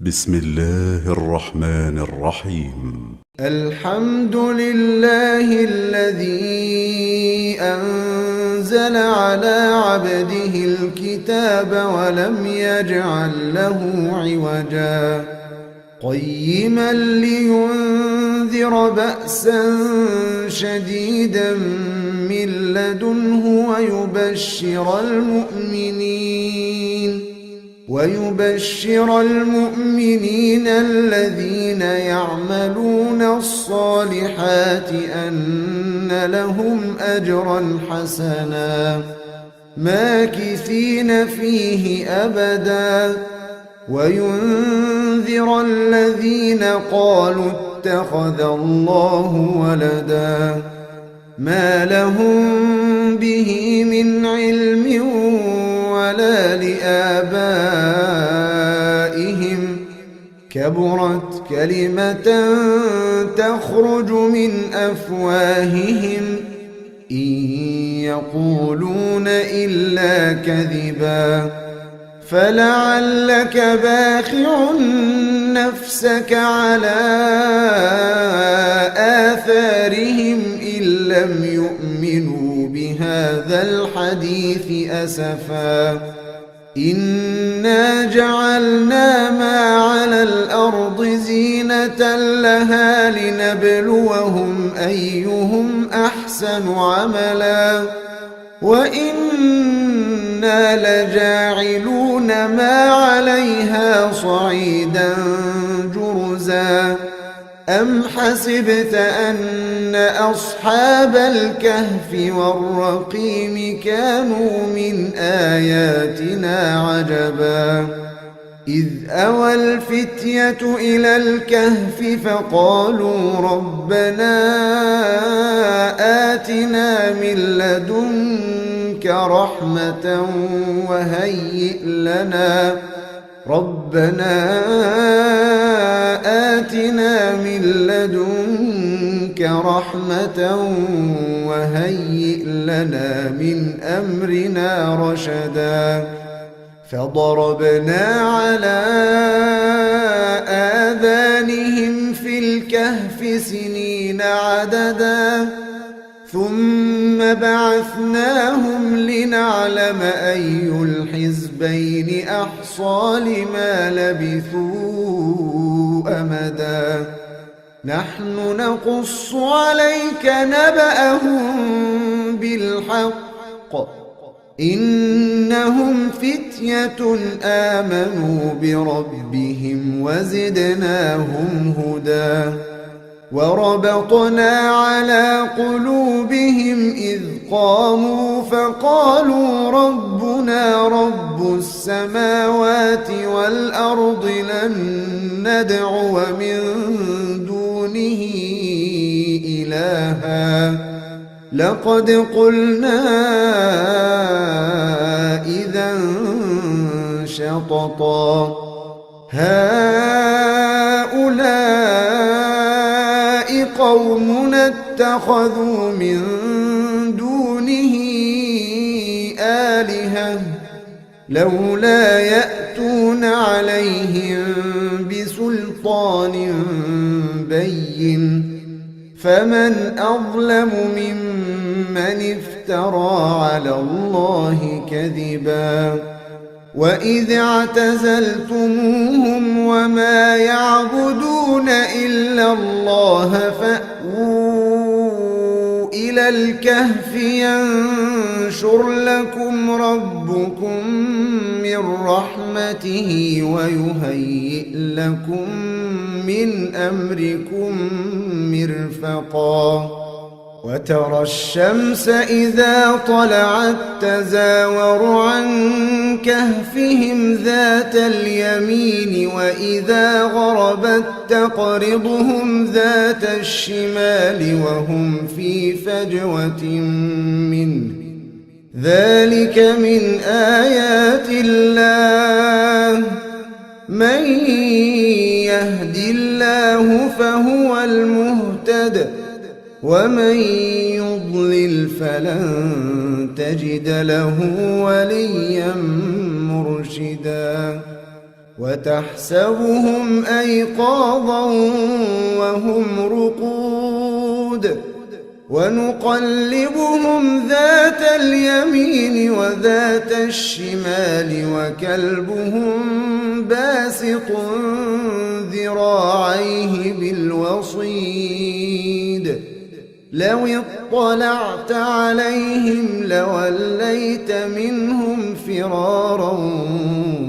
بسم الله الرحمن الرحيم. الحمد لله الذي أنزل على عبده الكتاب ولم يجعل له عوجا قيما لينذر بأسا شديدا من لدنه ويبشر المؤمنين الذين يعملون الصالحات أن لهم أجرا حسنا ماكثين فيه أبدا وينذر الذين قالوا اتخذ الله ولدا ما لهم به من علم ولا لآبائهم كبرت كلمة تخرج من أفواههم إن يقولون إلا كذبا فلعلك باخع نفسك على آثارهم إن لم يؤمنوا بهذا الحديث أسفا إنا جعلنا ما على الأرض زينة لها لنبلوهم أيهم أحسن عملا وإنا لجاعلون ما عليها صعيدا جرزا أم حسبت أن أصحاب الكهف والرقيم كانوا من آياتنا عجبا إذ أوى الفتية إلى الكهف فقالوا ربنا آتنا من لدنك رحمة وهيئ لنا من أمرنا رشدا فضربنا على آذانهم في الكهف سنين عددا ثم بعثناهم لنعلم أي الحزبين أحصى لما لبثوا أمدا نحن نقص عليك نبأهم بالحق إنهم فتية آمنوا بربهم وزدناهم هدى وربطنا على قلوبهم إذ قاموا فقالوا ربنا رب السماوات والأرض لن ندعو من دونه إلها لقد قلنا إذا شططا هؤلاء قومنا اتخذوا من دونه آلهة لولا يأتون عليهم بسلطان بين فمن أظلم ممن افترى على الله كذبا وإذ اعتزلتموهم وما يعبدون إلا الله فأووا إلى الكهف ينشر لكم ربكم من رحمته ويهيئ لكم من أمركم مرفقا وترى الشمس إذا طلعت تزاور عن كهفهم ذات اليمين وإذا غربت تقرضهم ذات الشمال وهم في فجوة منه ذلك من آيات الله من يهد الله فهو المهتد ومن يضلل فلن تجد له وليا مرشدا وتحسبهم أيقاظا وهم رقود ونقلبهم ذات اليمين وذات الشمال وكلبهم باسط ذراعيه بالوصيد لو اطلعت عليهم لوليت منهم فرارا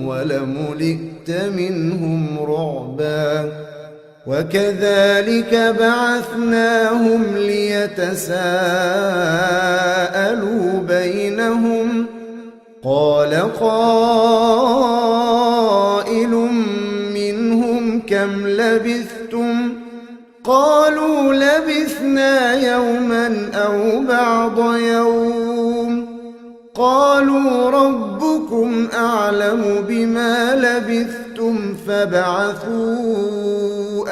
ولملئت منهم رعبا وكذلك بعثناهم ليتساءلوا بينهم قال قائل منهم كم لبثتم قالوا لبثنا يوما أو بعض يوم قالوا ربكم أعلم بما لبثتم فابعثوا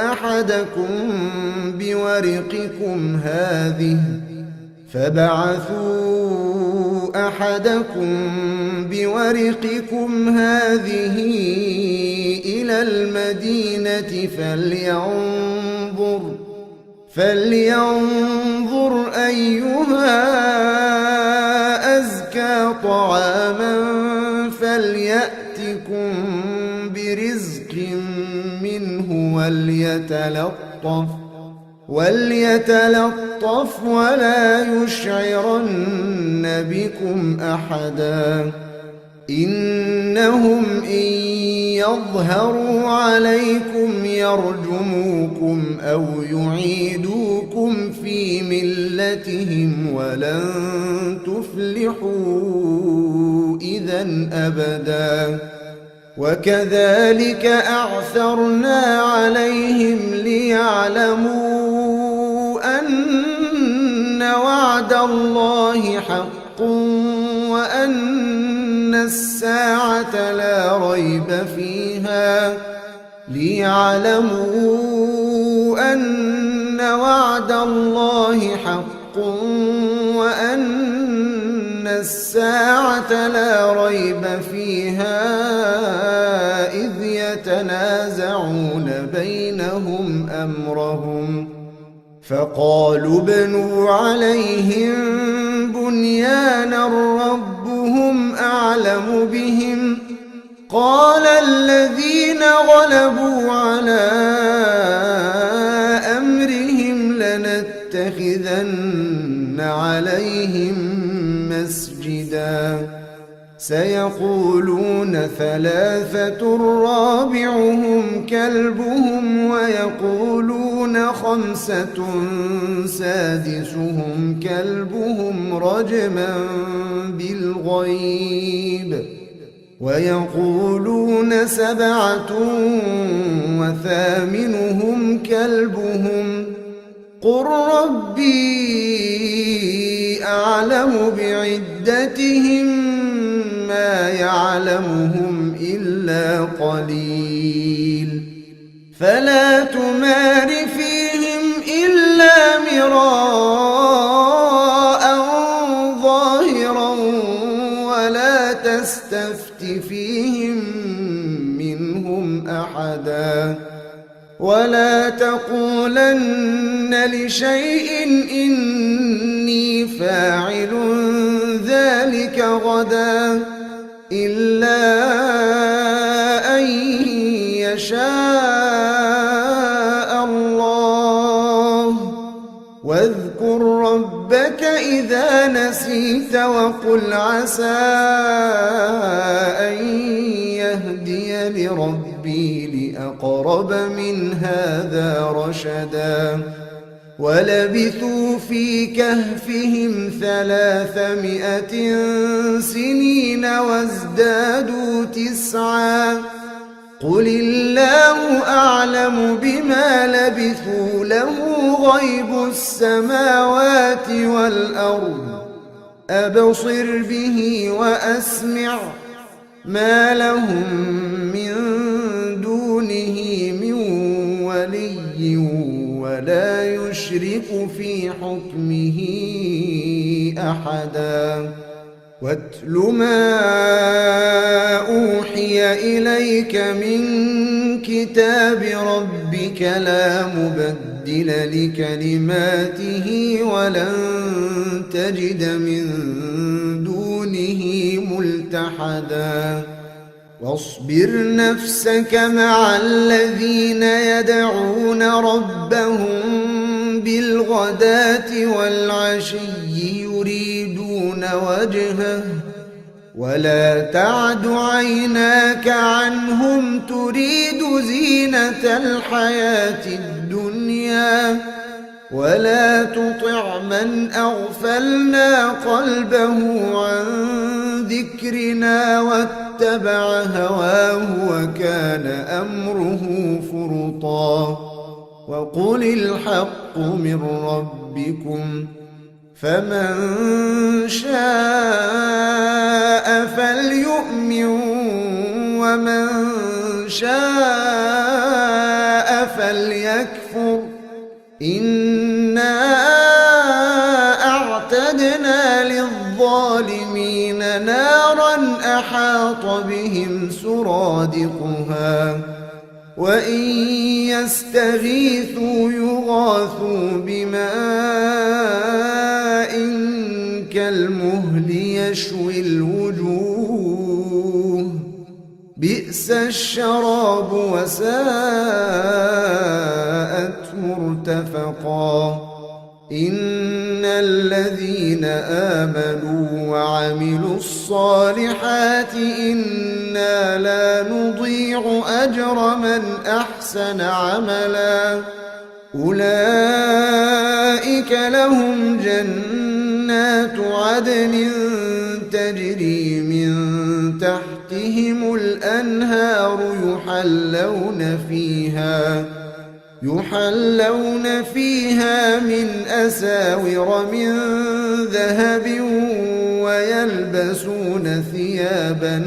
أحدكم بورقكم هذه إلى المدينة فلينظر أيها أزكى طعاما فليأتكم برزق منه وليتلطف ولا يشعرن بكم أحدا إنهم إن يظهروا عليكم يرجموكم أو يعيدوكم في ملتهم ولن تفلحوا إذن أبدا وكذلك أعثرنا عليهم ليعلموا أن وعد الله حق وأن الساعة لا ريب فيها إذ يتنازعون بينهم أمرهم فقالوا ابنوا عليهم بنيانا ربهم أعلم بهم قال الذين غلبوا على أمرهم لنتخذن عليهم مسجدا سيقولون ثلاثة رابعهم كلبهم ويقولون خمسة سادسهم كلبهم رجما بالغيب ويقولون سبعة وثامنهم كلبهم قل ربي أعلم بعدتهم ما يعلمهم إلا قليل فلا تمار فيهم إلا مراء ظاهرا ولا تستفت فيهم منهم أحدا ولا تقولن لشيء إني فاعل ذلك غدا إلا أن يشاء الله واذكر ربك إذا نسيت وقل عسى أن يهدي لربي لأقرب من هذا رشدا ولبثوا في كهفهم 300 سنين وازدادوا 9 قل الله أعلم بما لبثوا له غيب السماوات والأرض أبصر به وأسمع ما لهم من دونه من ولي ولا يشرك في حكمه أحدا واتل ما أوحي إليك من كتاب ربك لا مبدل لكلماته ولن تجد من دونه ملتحدا واصبر نفسك مع الذين يدعون ربهم بالغداة والعشي يريدون وجهه ولا تعد عيناك عنهم تريد زينة الحياة الدنيا ولا تطع من أغفلنا قلبه عن ذكرنا واتبع هواه وكان أمره فرطا وقل الحق من ربكم فمن شاء فليؤمن ومن شاء فليكفر إنا أعتدنا للظالمين نارا أحاط بهم سرادقها وإن يستغيثوا يغاثوا بماء كالمهل يشوي الوجوه بئس الشراب وساءت مرتفقا إن الذين آمنوا وعملوا الصالحات إنا لا نضيع أجر من أحسن عملا أولئك لهم جنات عدن تجري من تحتهم الأنهار يحلون فيها من أساور من ذهب ويلبسون ثيابا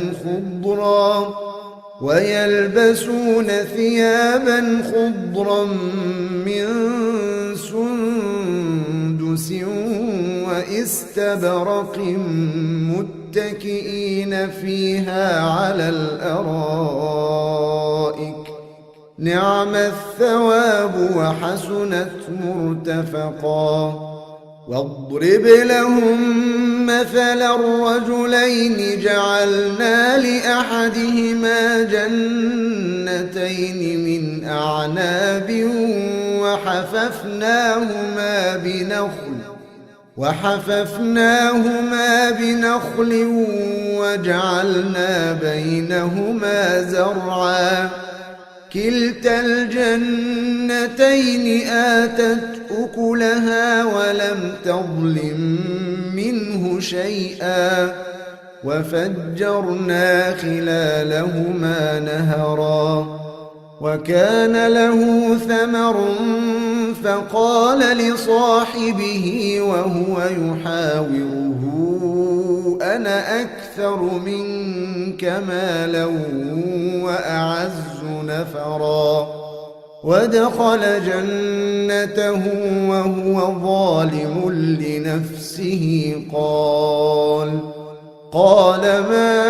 خضرا من سندس واستبرق متكئين فيها على الأرائك نعم الثواب وحسنت مرتفقا واضرب لهم مثلا الرجلين جعلنا لأحدهما جنتين من أعناب وحففناهما بنخل وجعلنا بينهما زرعا كلتا الجنتين آتت أكلها ولم تظلم منه شيئا وفجرنا خلالهما نهرا وكان له ثمر فقال لصاحبه وهو يحاوره أنا أكثر منك مالا وأعز نفرا ودخل جنته وهو ظالم لنفسه قال ما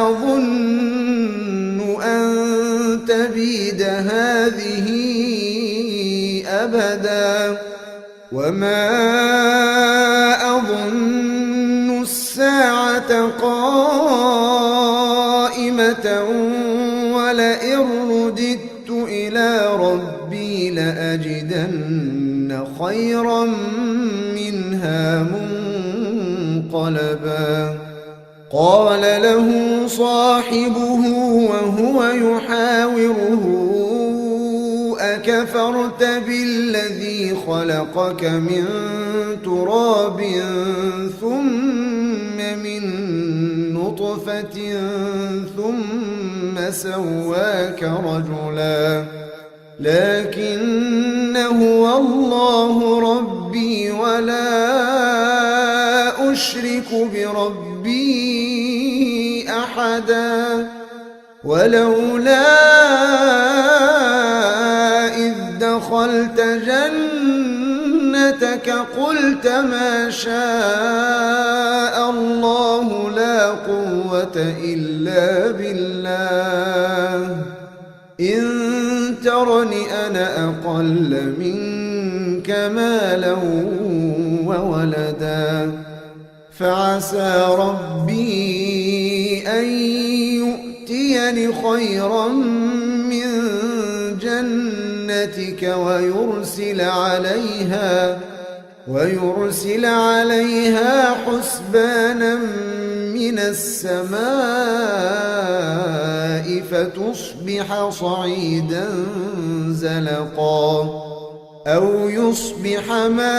أظن أن تبيد هذه أبدا وما أظن الساعة قائمة ولئن رددت إلى ربي لأجدن خيرا منها منقلبا قال له صاحبه وهو يحاوره أكفرت بالذي خلقك من تراب ثم من نطفة ثم سواك رجلا لكن هو الله ربي ولا أشرك بربي أحدا ولولا إذ دخلت جنتك قلت ما شاء الله قوة إلا بالله إن ترني أنا أقل منك مالا وولدا فعسى ربي أن يؤتيني خيرا من جنتك ويرسل عليها حسبانا من السماء فتصبح صعيدا زلقا أو يصبح ماؤها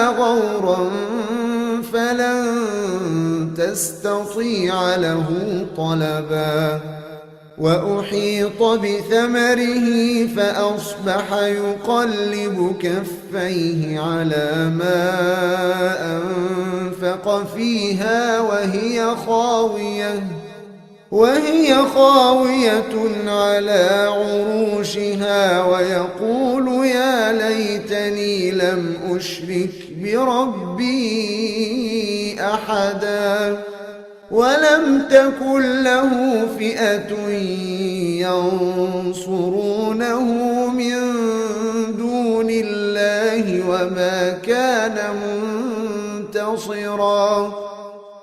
غورا فلن تستطيع له طلبا وأحيط بثمره فأصبح يقلب كفيه على ما أنفق فيها وهي خاوية على عروشها ويقول يا ليتني لم أشرك بربي أحدا ولم تكن له فئة ينصرونه من دون الله وما كان منتصرا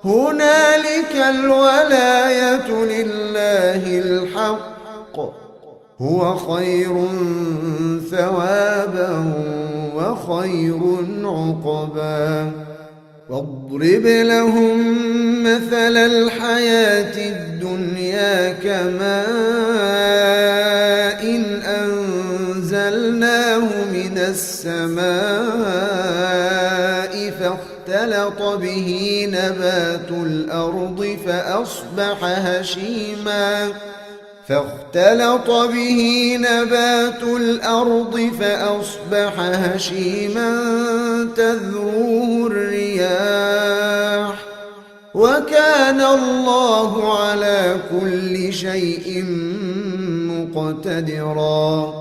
هنالك الولاية لله الحق هو خير ثوابا وخير عقبا واضرب لهم مثل الحياة الدنيا كماء أنزلناه من السماء فاختلط به نبات الأرض فأصبح هشيما تذروه الرياح وكان الله على كل شيء مقتدرا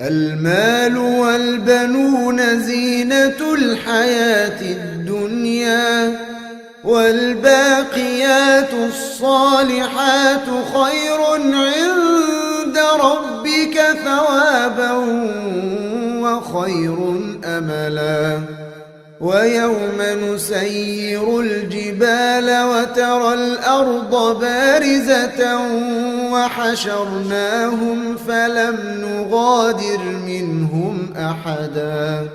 المال والبنون زينة الحياة الدنيا والباقيات الصالحات خير عند ربك ثوابا وخير أملا ويوم نسير الجبال وترى الأرض بارزة وحشرناهم فلم نغادر منهم أحدا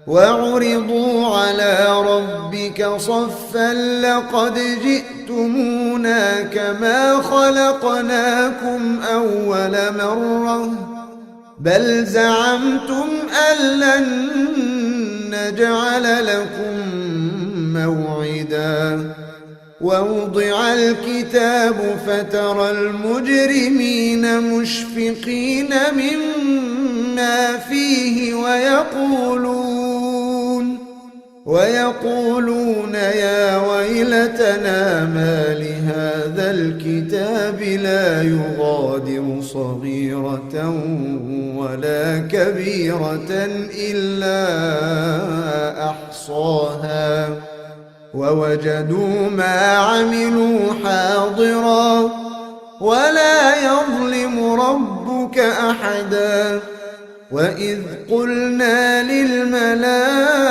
وعرضوا على ربك صفا لقد جئتمونا كما خلقناكم أول مرة بل زعمتم أن لن نجعل لكم موعدا ووضع الكتاب فترى المجرمين مشفقين مما فيه ويقولون يا ويلتنا ما لهذا الكتاب لا يغادر صغيرة ولا كبيرة إلا أحصاها ووجدوا ما عملوا حاضرا ولا يظلم ربك أحدا وإذ قلنا للملائكة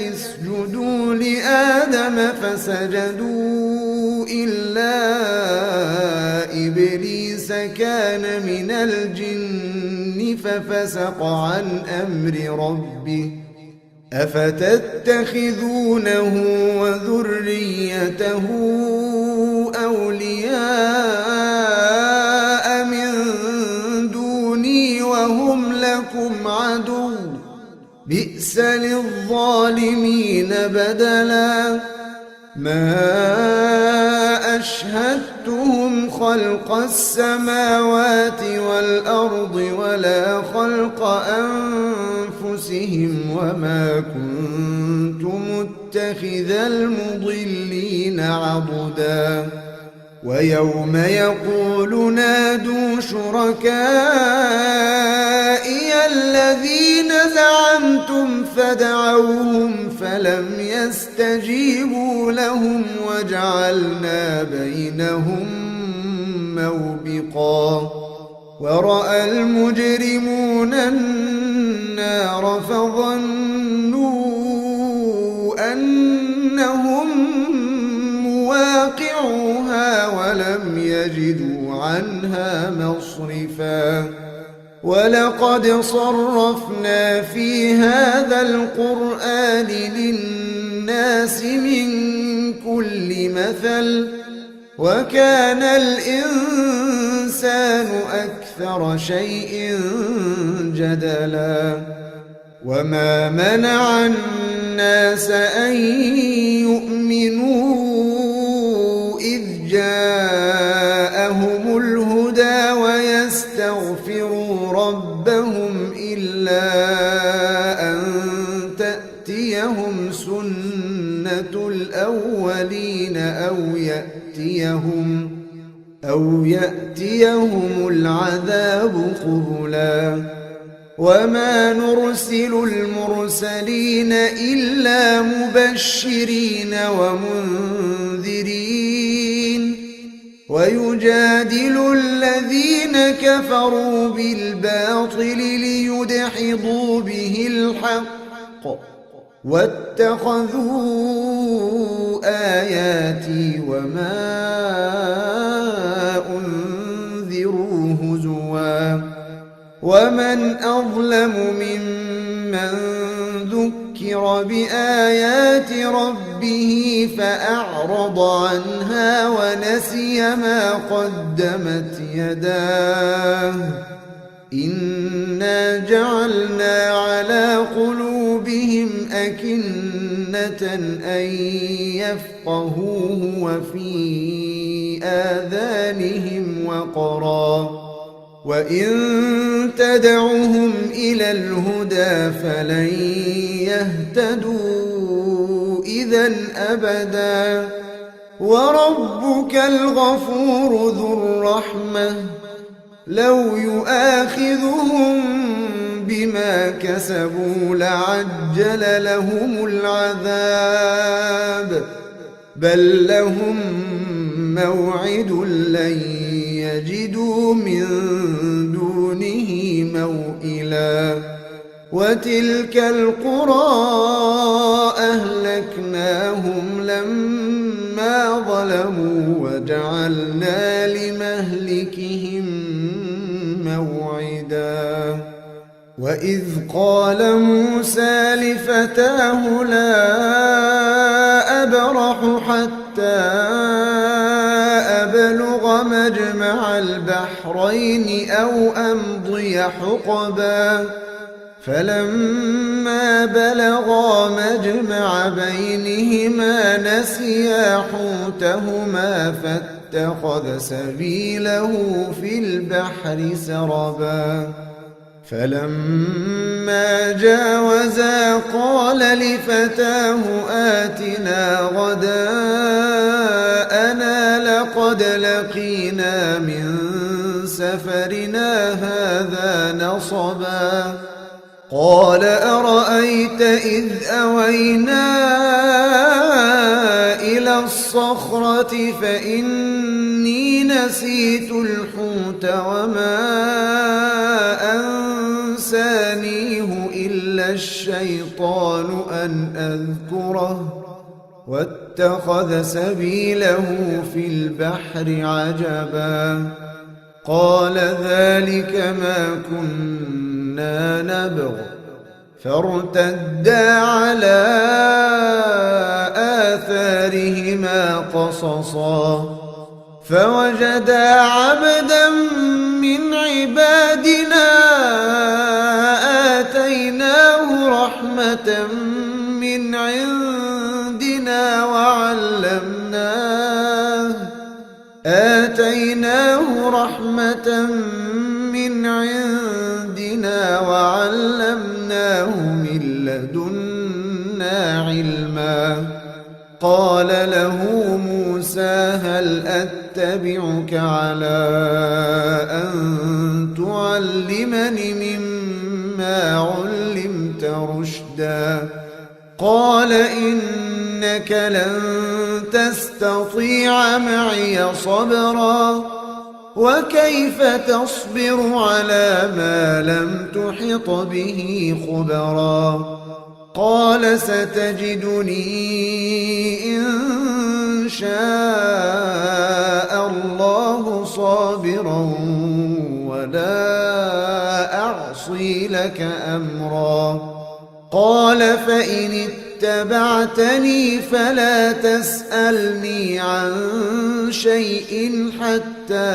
اسجدوا لآدم فسجدوا إلا إبليس كان من الجن ففسق عن أمر ربه أفتتخذونه وذريته أولياء من دوني وهم لكم عدو بئس للظالمين بدلا ما أشهدتهم خلق السماوات والأرض ولا خلق أنفسهم وما كنت متخذ المضلين عضدا ويوم يقول نادوا شركائي الذين زعمتم فدعوهم فلم يستجيبوا لهم وجعلنا بينهم موبقا ورأى المجرمون النار فظنوا أنهم مواقعوها ولم يجدوا عنها مصرفا ولقد صرفنا في هذا القرآن للناس من كل مثل وكان الإنسان أكثر شيء جدلا وما منع الناس أن يؤمنوا إذ جاءهم الهدى ويستغفروا ربهم إلا أن تأتيهم سنة الأولين أو يأتيهم العذاب قبلا وما نرسل المرسلين إلا مبشرين ومنذرين ويجادل الذين كفروا بالباطل ليدحضوا به الحق واتخذوا آياتي وما أنذروا هزوا ومن أظلم ممن ذكر بآيات ربه فأعرض عنها ونسي ما قدمت يداه إنا جعلنا على قلوبهم أكنة أن يفقهوه وفي آذانهم وقرا وإن تدعهم إلى الهدى فلن يهتدوا إذا أبدا وربك الغفور ذو الرحمة لو يؤاخذهم بما كسبوا لعجل لهم العذاب بل لهم موعد لن يجدوا من دونه موئلا وتلك القرى أهلكناهم لما ظلموا وجعلنا لمهلكهم موعدا وإذ قال موسى لفتاه لا أبرح حتى أبلغ مجمع البحرين أو أمضي حقبا فلما بلغا مجمع بينهما نسيا حوتهما فاتخذ سبيله في البحر سربا فلما جاوزا قال لفتاه آتنا غداءنا لقد لقينا من سفرنا هذا نصبا قال أرأيت إذ أوينا إلى الصخرة فإني نسيت الحوت وما أنسانيه إلا الشيطان أن أذكره واتخذ سبيله في البحر عجبا قال ذلك ما كنا نبغ فارتدا على آثارهما قصصا فوجدا عبدا من عبادنا آتيناه رحمة من عندنا وعلمناه من لدنا علما قال له موسى هل أتبعك أتبعك على أن تعلمني مما علمت رشدا قال إنك لن تستطيع معي صبرا وكيف تصبر على ما لم تحط به خبرا قال ستجدني إن شاء الله صابرا ولا أعصي لك أمرا قال فإن اتبعتني فلا تسألني عن شيء حتى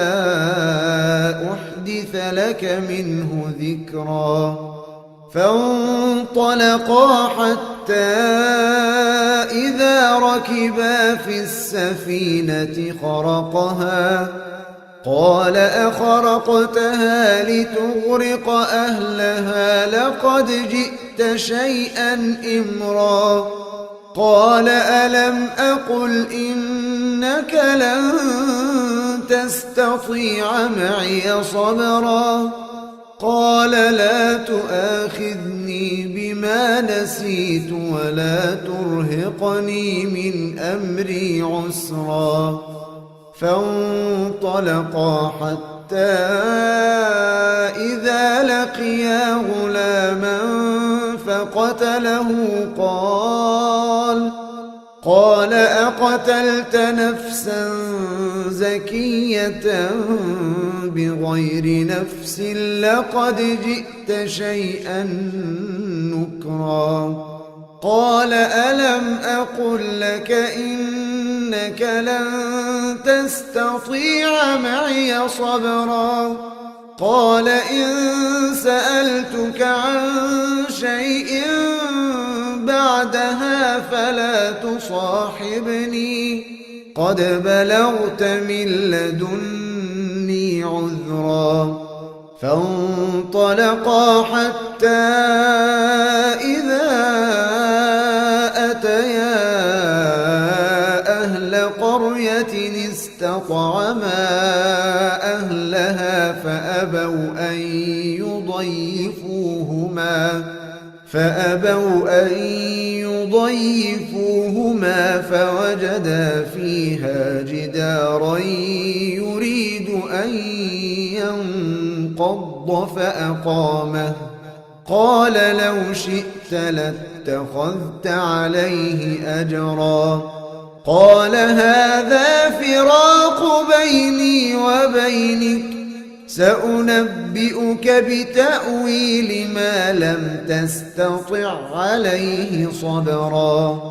أحدث لك منه ذكرا فانطلقا حتى إذا ركبا في السفينة خرقها قال أخرقتها لتغرق أهلها لقد جئت شيئا إمرا قال ألم أقل إنك لن تستطيع معي صبرا قال لا تؤاخذني بما نسيت ولا ترهقني من أمري عسرا فانطلقا حتى إذا لقيا غلاما فقتله قال أقتلت نفسا زكية بغير نفس لقد جئت شيئا نكرا قال ألم أقل لك إنك لن تستطيع معي صبرا قال إن سألتك عن شيء بعدها فلا تصاحبني قد بلغت من لدني عذرا فانطلقا حتى إذا أتيا أهل قرية استطعما أهلها فأبوا أن يضيفوهما فوجدا فيها جدارا يريد أن ينقض فأقامه قال لو شئت لاتخذت عليه أجرا قال هذا فراق بيني وبينك سأنبئك بتأويل ما لم تستطع عليه صبرا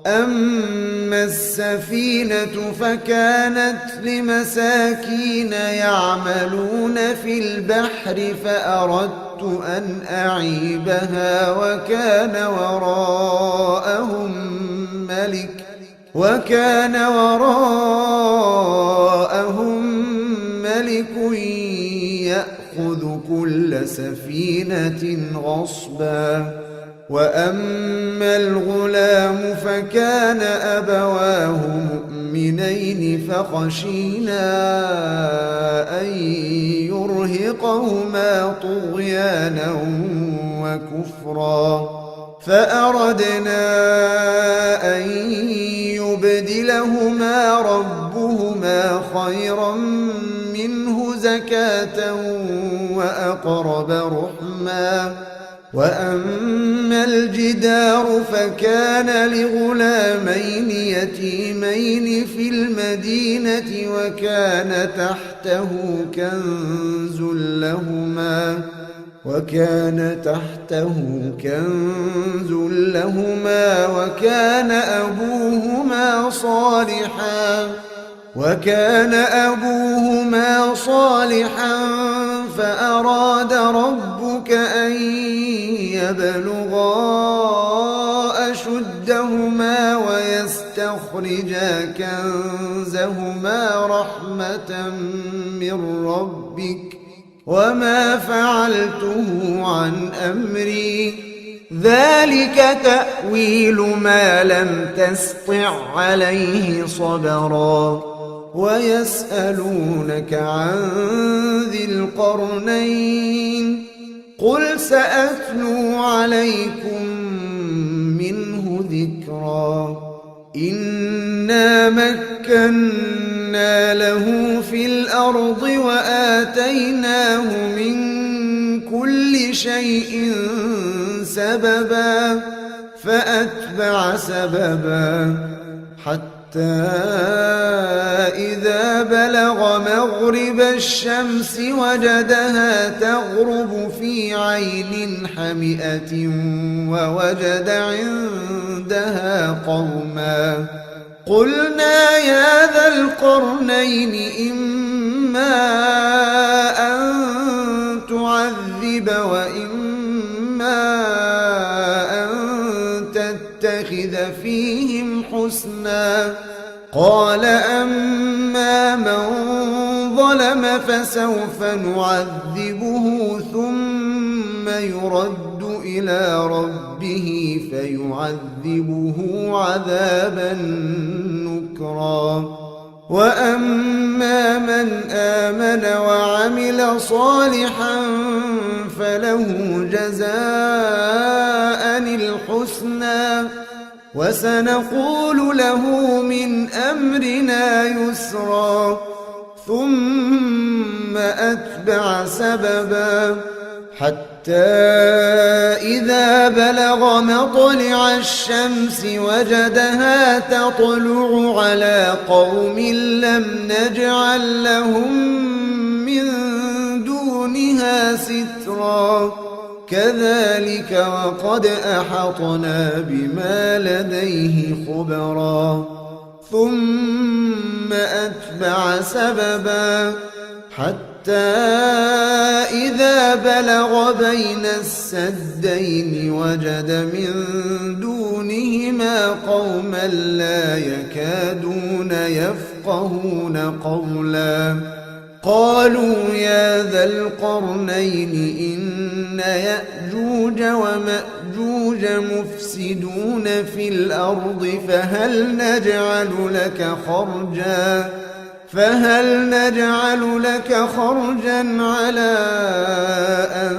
أما السفينة فكانت لمساكين يعملون في البحر فأردت أن أعيبها وكان وراءهم ملك يأخذ كل سفينة غصبا وأما الغلام فكان أبواه مؤمنين فخشينا أن يرهقهما طغيانا وكفرا فأردنا أن يبدلهما ربهما خيرا منه زكاة وأقرب رحما وأما الجدار فكان لغلامين يتيمين في المدينة وكان تحته كنز لهما وكان أبوهما صالحا فأراد ربك أن يبلغا أشدهما ويستخرجا كنزهما رحمة من ربك وما فعلته عن أمري ذلك تأويل ما لم تسطع عليه صبرا ويسألونك عن ذي القرنين قل سأتلو عليكم منه ذكرا إنا مكنا له في الأرض وآتيناه من كل شيء سببا فأتبع سببا حتى إذا بلغ مغرب الشمس وجدها تغرب في عين حمئة ووجد عندها قوما قلنا يا ذا القرنين إما أن تعذب وإما أن تتخذ فيهم حسنا قال أما من ظلم فسوف نعذبه ثم يرد إلى ربه فيعذبه عذابا نكرا وأما من آمن وعمل صالحا فله جزاء الحسنى وسنقول له من أمرنا يسرا ثم أتبع سببا حتى إذا بلغ مطلع الشمس وجدها تطلع على قوم لم نجعل لهم من دونها سترا كذلك وقد أحطنا بما لديه خبرا ثم أتبع سببا حتى إذا بلغ بين السدين وجد من دونهما قوما لا يكادون يفقهون قولا قالوا يا ذا القرنين إن يأجوج ومأجوج مفسدون في الأرض فهل نجعل لك خرجا على أن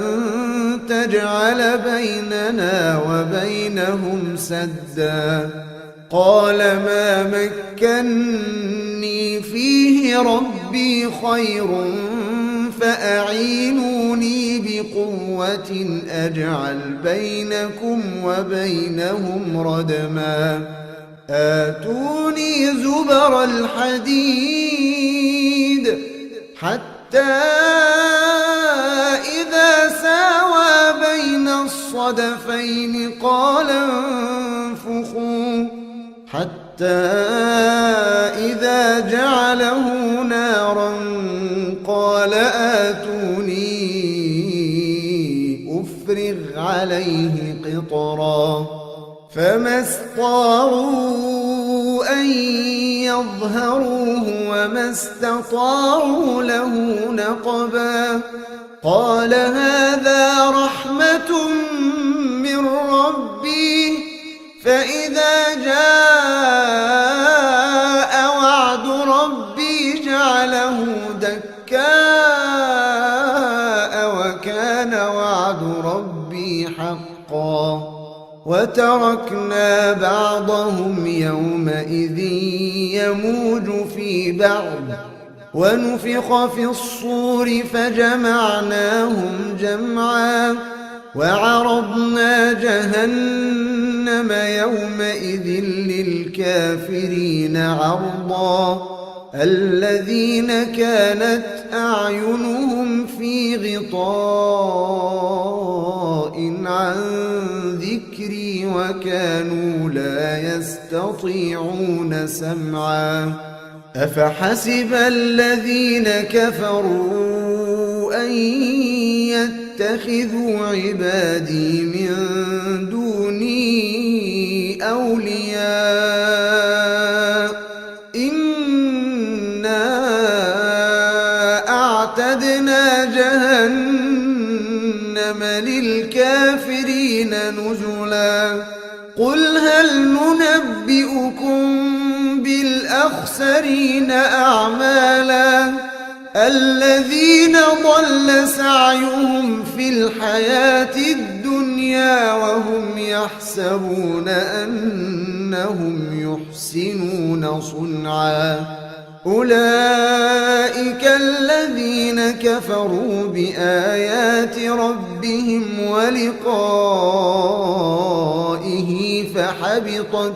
تجعل بيننا وبينهم سدا قال ما مكني فيه ربي خير فأعينوني بقوة أجعل بينكم وبينهم ردما آتوني زبر الحديد حتى إذا ساوى بين الصدفين قال انفخوا حتى إذا جعله نارا قال آتوني أفرغ عليه قطرا فما استطاعوا أن يظهروه وما استطاعوا له نقبا قال هذا رحمة من ربي فإذا جاء وعد ربي جعله دكاء وكان وعد ربي حقا وتركنا بعضهم يومئذ يموج في بعض ونفخ في الصور فجمعناهم جمعا وعرضنا جهنم يومئذ للكافرين عرضا الذين كانت أعينهم في غطاء عن ذكري وكانوا لا يستطيعون سمعا أفحسب الذين كفروا أن يتخذوا عبادي من دوني أولياء إنا أعتدنا جهنم للكافرين نزلا قل هل ننبئكم بالأخسرين الأخسرين أعمالا الذين ضل سعيهم في الحياة الدنيا وهم يحسبون أنهم يحسنون صنعا أولئك الذين كفروا بآيات ربهم ولقائه فحبطت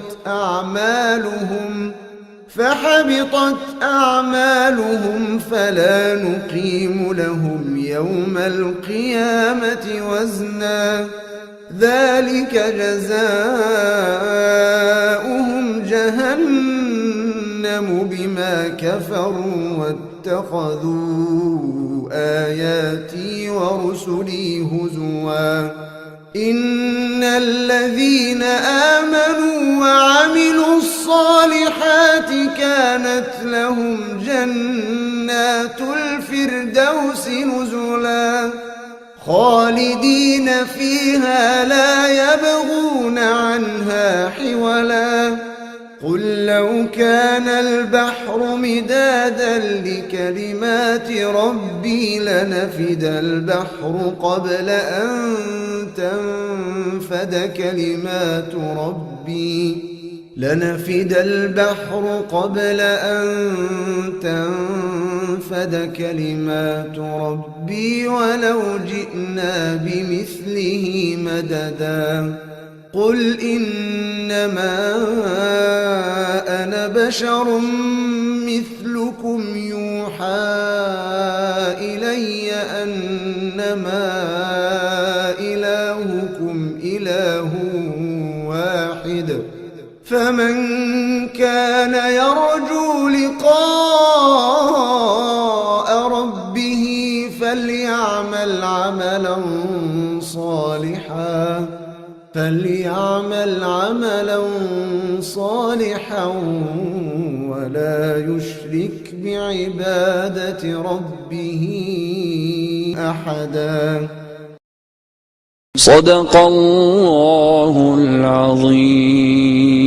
أعمالهم فلا نقيم لهم يوم القيامة وزنا ذلك جزاؤهم جهنم بما كفروا واتخذوا آياتي ورسلي هزوا إن الذين آمنوا وعملوا الصالحات كانت لهم جنات الفردوس نزلا خالدين فيها لا يبغون عنها حولا قل لو كان البحر مدادا لكلمات ربي لنفد البحر قبل أن تنفد كلمات ربي ولو جئنا بمثله مددا قل إنما أنا بشر مثلكم يوحى إلي أنما إلهكم إله واحد فمن كان يرجو لقاء ربه فليعمل عملا صالحا ولا يشرك بعبادة ربه أحدا. صدق الله العظيم.